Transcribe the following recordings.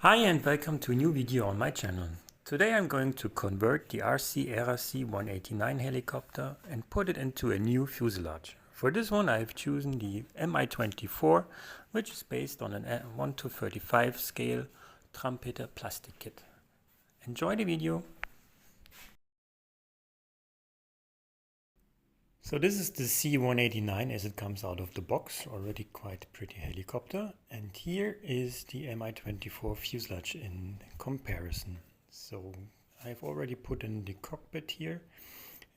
Hi and welcome to a new video on my channel. Today I'm going to convert the RC ERA C189 helicopter and put it into a new fuselage. For this one I've chosen the Mi-24, which is based on an 1:35 scale trumpeter plastic kit. Enjoy the video! So this is the C189 as it comes out of the box, already quite a pretty helicopter. And here is the Mi-24 fuselage in comparison. So I've already put in the cockpit here.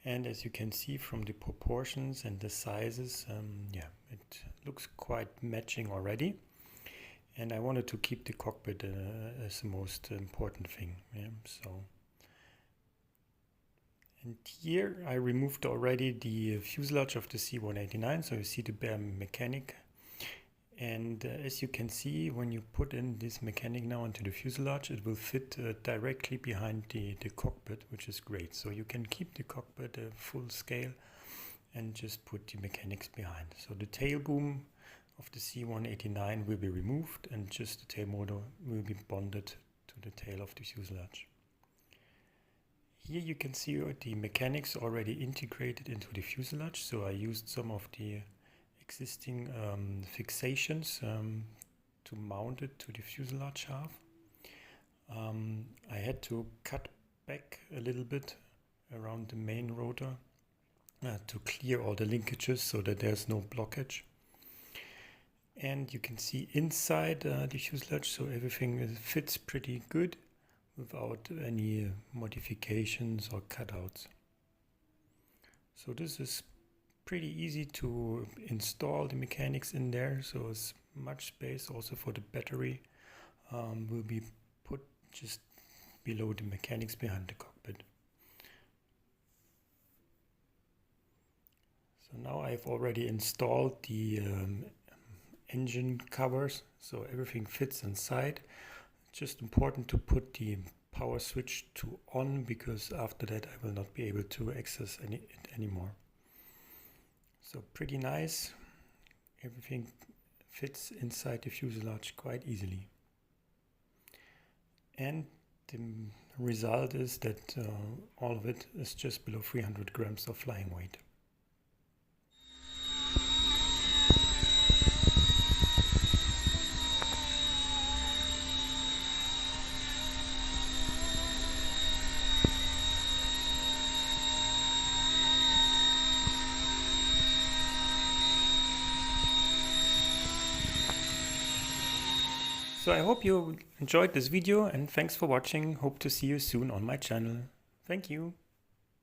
And as you can see from the proportions and the sizes, it looks quite matching already. And I wanted to keep the cockpit as the most important thing. And here I removed already the fuselage of the C189, so you see the bare mechanic. And as you can see, when you put in this mechanic now into the fuselage, it will fit directly behind the cockpit, which is great. So you can keep the cockpit full scale and just put the mechanics behind. So the tail boom of the C189 will be removed and just the tail motor will be bonded to the tail of the fuselage. Here you can see the mechanics already integrated into the fuselage, so I used some of the existing fixations to mount it to the fuselage half. I had to cut back a little bit around the main rotor to clear all the linkages so that there's no blockage. And you can see inside the fuselage, so everything fits pretty good, without any modifications or cutouts. So this is pretty easy to install the mechanics in there, so it's much space also for the battery will be put just below the mechanics behind the cockpit. So now I've already installed the engine covers, so everything fits inside. Just important to put the power switch to on, because after that I will not be able to access it anymore. So pretty nice. Everything fits inside the fuselage quite easily. And the result is that all of it is just below 300 grams of flying weight. So I hope you enjoyed this video and thanks for watching. Hope to see you soon on my channel. Thank you.